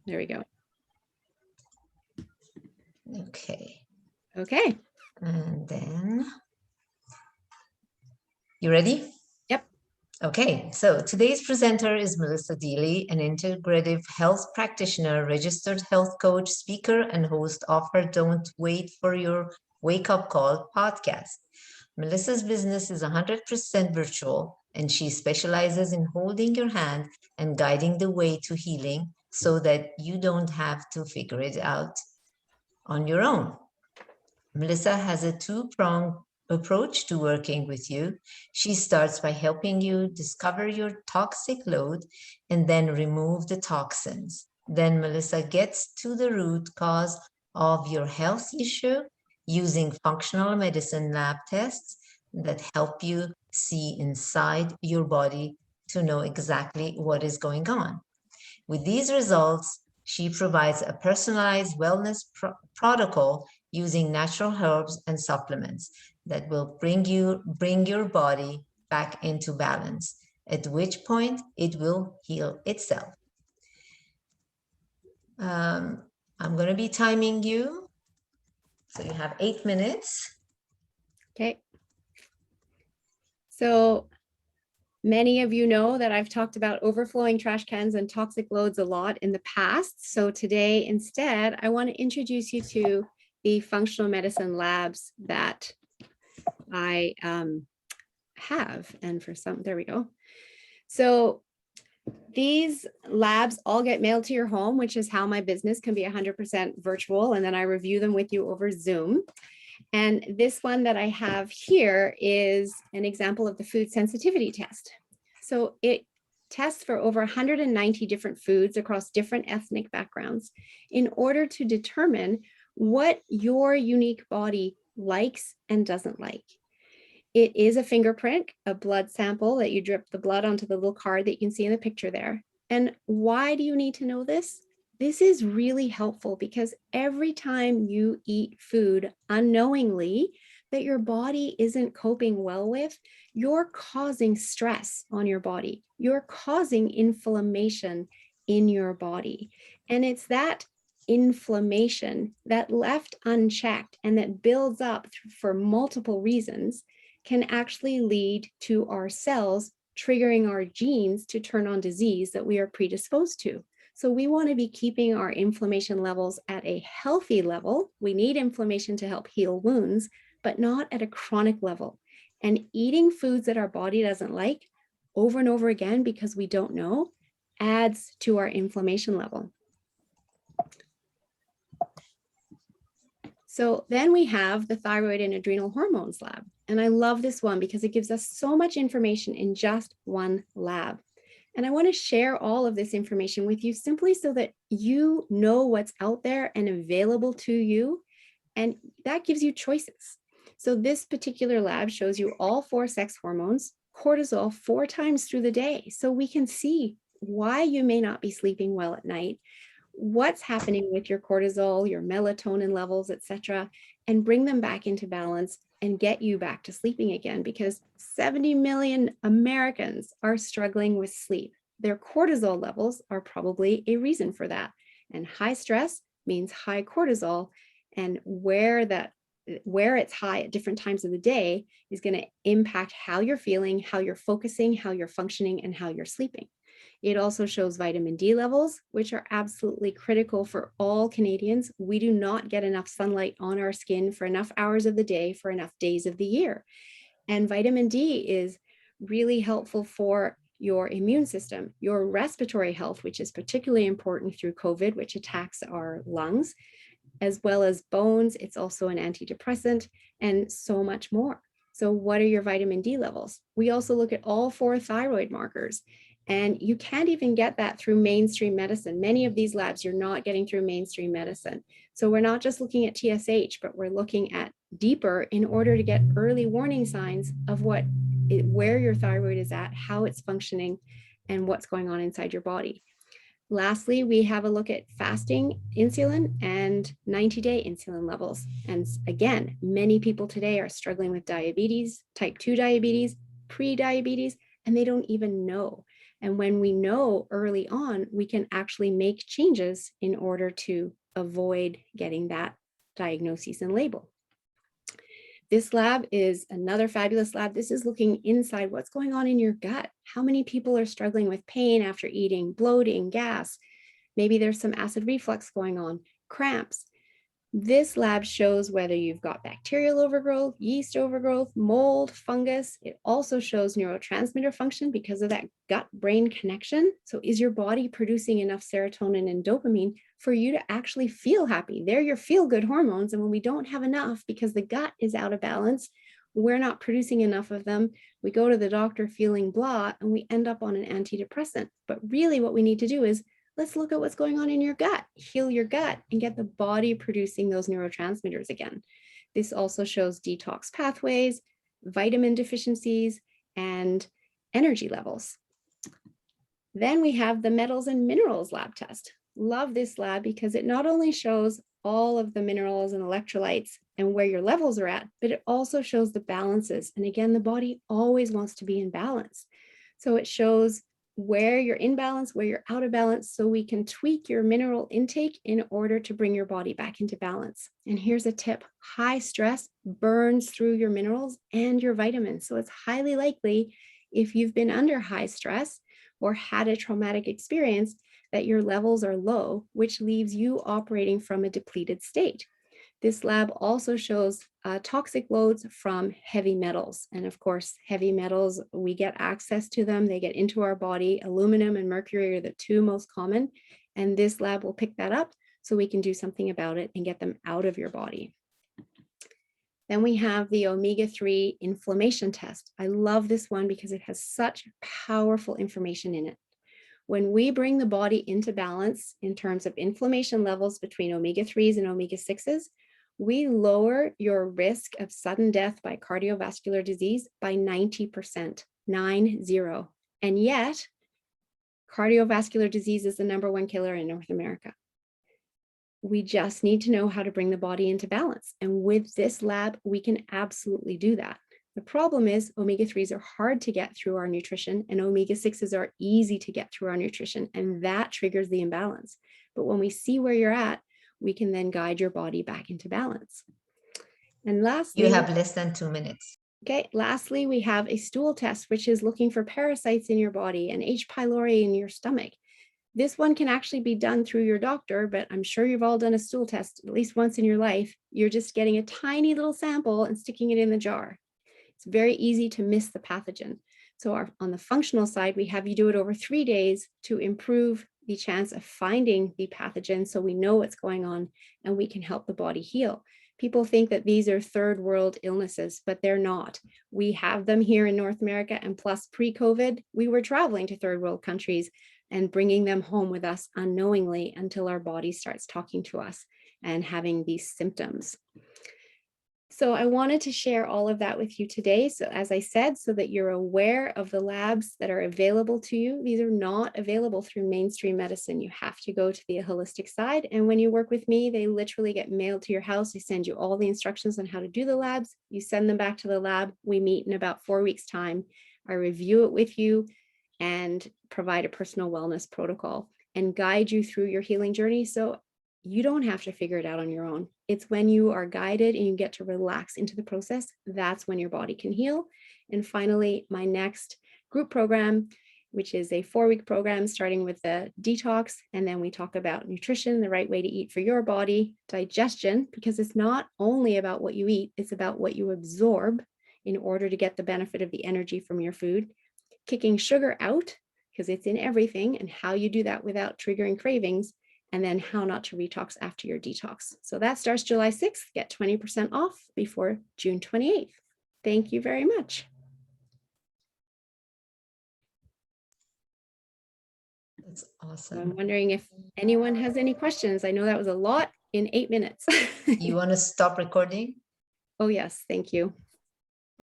There we go. Okay. Okay. And then, you ready? Yep. Okay, so today's presenter is Melissa Deely, an integrative health practitioner, registered health coach, speaker, and host of her Don't Wait for Your Wake Up Call podcast. Melissa's business is 100% virtual, and she specializes in holding your hand and guiding the way to healing so that you don't have to figure it out on your own. Melissa has a two-pronged approach to working with you. She starts by helping you discover your toxic load and then remove the toxins. Then Melissa gets to the root cause of your health issue using functional medicine lab tests that help you see inside your body to know exactly what is going on. With these results, she provides a personalized wellness protocol using natural herbs and supplements that will bring your body back into balance, at which point it will heal itself. I'm going to be timing you. So you have 8 minutes. Okay. So many of you know that I've talked about overflowing trash cans and toxic loads a lot in the past. So today, instead, I want to introduce you to the functional medicine labs that I have. And for some, there we go. So these labs all get mailed to your home, which is how my business can be 100% virtual. And then I review them with you over Zoom. And this one that I have here is an example of the food sensitivity test. So it tests for over 190 different foods across different ethnic backgrounds in order to determine what your unique body likes and doesn't like. It is a fingerprint, a blood sample that you drip the blood onto the little card that you can see in the picture there. And why do you need to know this? This is really helpful because every time you eat food unknowingly that your body isn't coping well with, you're causing stress on your body. You're causing inflammation in your body. And it's that inflammation that left unchecked and that builds up for multiple reasons can actually lead to our cells triggering our genes to turn on disease that we are predisposed to. So we want to be keeping our inflammation levels at a healthy level. We need inflammation to help heal wounds, but not at a chronic level. And eating foods that our body doesn't like over and over again because we don't know adds to our inflammation level. So then we have the thyroid and adrenal hormones lab. And I love this one because it gives us so much information in just one lab. And I want to share all of this information with you simply so that you know what's out there and available to you. And that gives you choices. So this particular lab shows you all 4 sex hormones, cortisol 4 times through the day. So we can see why you may not be sleeping well at night, what's happening with your cortisol, your melatonin levels, etc., and bring them back into balance and get you back to sleeping again, because 70 million Americans are struggling with sleep. Their cortisol levels are probably a reason for that. And high stress means high cortisol, and where it's high at different times of the day is going to impact how you're feeling, how you're focusing, how you're functioning, and how you're sleeping. It also shows vitamin D levels, which are absolutely critical for all Canadians. We do not get enough sunlight on our skin for enough hours of the day, for enough days of the year. And vitamin D is really helpful for your immune system, your respiratory health, which is particularly important through COVID, which attacks our lungs, as well as bones. It's also an antidepressant and so much more. So what are your vitamin D levels? We also look at all 4 thyroid markers. And you can't even get that through mainstream medicine. Many of these labs you're not getting through mainstream medicine. So we're not just looking at TSH, but we're looking at deeper in order to get early warning signs of where your thyroid is at, how it's functioning, and what's going on inside your body. Lastly, we have a look at fasting insulin and 90-day insulin levels. And again, many people today are struggling with diabetes, type 2 diabetes, pre-diabetes, and they don't even know. And when we know early on, we can actually make changes in order to avoid getting that diagnosis and label. This lab is another fabulous lab. This is looking inside what's going on in your gut. How many people are struggling with pain after eating, bloating, gas? Maybe there's some acid reflux going on, cramps. This lab shows whether you've got bacterial overgrowth, yeast overgrowth, mold, fungus. It also shows neurotransmitter function because of that gut-brain connection. So is your body producing enough serotonin and dopamine for you to actually feel happy? They're your feel-good hormones. And when we don't have enough because the gut is out of balance, we're not producing enough of them. We go to the doctor feeling blah, and we end up on an antidepressant. But really what we need to do is let's look at what's going on in your gut, heal your gut, and get the body producing those neurotransmitters again. This also shows detox pathways, vitamin deficiencies, and energy levels. Then we have the metals and minerals lab test. Love this lab because it not only shows all of the minerals and electrolytes and where your levels are at, but it also shows the balances. And again, the body always wants to be in balance. So it shows where you're in balance, where you're out of balance, so we can tweak your mineral intake in order to bring your body back into balance. And here's a tip: high stress burns through your minerals and your vitamins. So it's highly likely, if you've been under high stress or had a traumatic experience, that your levels are low, which leaves you operating from a depleted state. This lab also shows toxic loads from heavy metals. And of course, heavy metals, we get access to them. They get into our body. Aluminum and mercury are the two most common. And this lab will pick that up so we can do something about it and get them out of your body. Then we have the omega-3 inflammation test. I love this one because it has such powerful information in it. When we bring the body into balance in terms of inflammation levels between omega-3s and omega-6s, we lower your risk of sudden death by cardiovascular disease by 90%, 90. And yet, cardiovascular disease is the #1 killer in North America. We just need to know how to bring the body into balance. And with this lab, we can absolutely do that. The problem is omega-3s are hard to get through our nutrition, and omega-6s are easy to get through our nutrition, and that triggers the imbalance. But when we see where you're at, we can then guide your body back into balance. And lastly, you have less than 2 minutes. Okay, lastly, we have a stool test, which is looking for parasites in your body and H. pylori in your stomach. This one can actually be done through your doctor, but I'm sure you've all done a stool test at least once in your life. You're just getting a tiny little sample and sticking it in the jar. It's very easy to miss the pathogen. So on the functional side, we have you do it over 3 days to improve the chance of finding the pathogen so we know what's going on and we can help the body heal. People think that these are third world illnesses, but they're not. We have them here in North America, and plus pre-COVID, we were traveling to third world countries and bringing them home with us unknowingly until our body starts talking to us and having these symptoms. So I wanted to share all of that with you today. So as I said, so that you're aware of the labs that are available to you. These are not available through mainstream medicine. You have to go to the holistic side. And when you work with me, they literally get mailed to your house. I send you all the instructions on how to do the labs. You send them back to the lab. We meet in about 4 weeks' time. I review it with you and provide a personal wellness protocol and guide you through your healing journey. So you don't have to figure it out on your own. It's when you are guided and you get to relax into the process, that's when your body can heal. And finally, my next group program, which is a 4-week program starting with the detox. And then we talk about nutrition, the right way to eat for your body, digestion, because it's not only about what you eat, it's about what you absorb in order to get the benefit of the energy from your food, kicking sugar out, because it's in everything, and how you do that without triggering cravings, and then how not to detox after your detox. So that starts July 6th. Get 20% off before June 28th. Thank you very much. That's awesome. I'm wondering if anyone has any questions. I know that was a lot in 8 minutes. You want to stop recording? Oh, yes. Thank you.